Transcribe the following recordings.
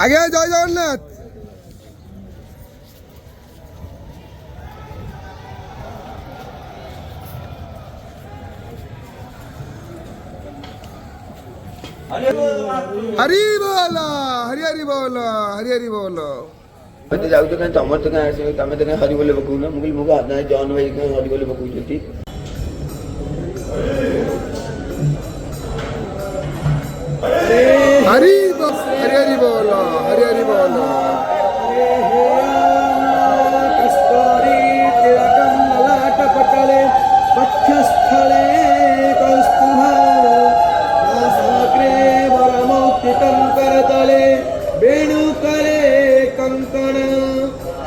আগে জয় জগন্নাথ। हरी बोलो हरि हरि बोलो हरि हरि बोलो। मैं जाऊ तो कहीं तमर तो कहीं आसे तमे तो कहीं हरि बोले बकू ना मुगल मुगा हाथ ना जॉन भाई कहीं हरि बोले बकू जति हरि हरि हरि बोलो हरि हरि बोलो। कस्तूरी तिलकं ललाटपटले वक्षस्थले कौस्तुभा नासाग्रे वरमौक्तिकं करतले वेणुकले कंकण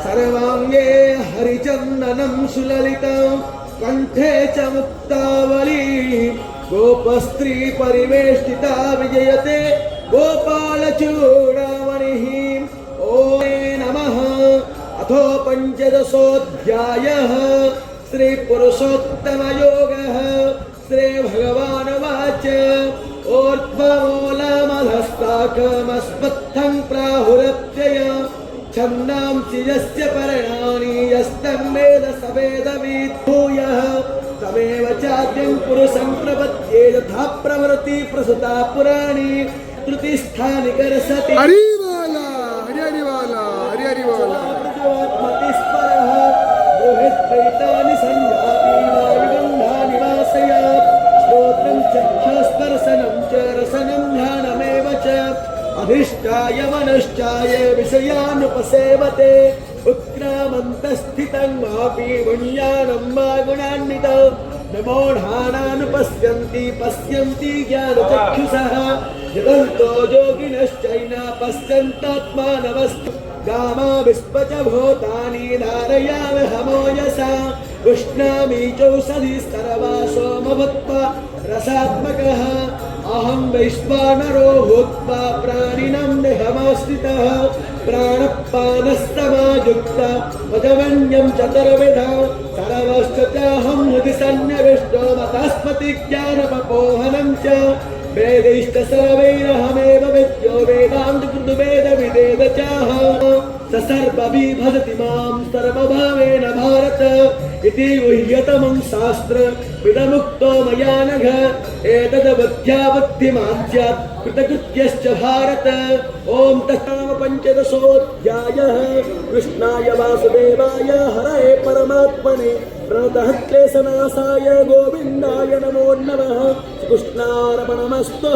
सर्वांगे हरिचन्दनं सुललितं कंठे च मुक्तावली गोपस्त्री परिवेष्टिता विजयते गोपालचूडामणिः। ॐ नमः। अथो पञ्चदशोऽध्यायः श्रीपुरुषोत्तमयोगः। श्रीभगवानुवाच ऊर्ध्वमूलमधस्ताकमस्मत्थं प्राहुरत्यय छन्दांसि यस्य पर्णानि यस्तं वेद स वेदवित् भूयः तमेव चाद्यं पुरुषं प्रपद्ये यथा प्रवृत्ति प्रसुता पुराणी त्रुतिस्थानि करसति। हरि बोलो हरि हरि बोलो हरि हरि बोलो। प्रज्वात्मतिस्परः बृहद्वैतानि संजाति वायुगन्धानि वासयात् श्रोत्रं चक्षुस्पर्शनं च रसनं ध्यानमेव च अधिष्ठाय मनश्चाय विषयानुपसेवते उत्क्रामन्तस्थितं मापि गुण्यानं मा गुणान्वितौ नमोढानानुपश्यन्ति पश्यन्ति ज्ञानचक्षुषः यदन्तो योगिनश्चैन पश्यन्तात्मानमस्तु गामा विस्पच भूतानि धारयामहमो यसा उष्णामि चौषधि सर्वासोमभूत्वा रसात्मकः अहं वैश्वानरो भूत्वा प्राणिनां देहमाश्रितः प्राणपानस्तमायुक्ता पदवन्यं चतुर्विधा सर्वश्च चाहं हृदि सन्निविष्टो मतास्मति ज्ञानमपोहनं च वेदैश्च सर्वैरहमेव विद्यो वेदान्तकृतवेदविदेव चाहं स सर्वविभजति मां सर्वभावेन भारत इति गुह्यतमं शास्त्रमिदमुक्तो मया नघ एतद्बुद्ध्या बुद्धिमान् स्यात् कृतकृत्यश्च भारत। ॐ तत्ताम पञ्चदशोऽध्यायः कृष्णाय वासुदेवाय हरये परमात्मने प्रणतः क्लेशनाशाय गोविन्दाय नमो नमः। कृष्णार्पणमस्तु।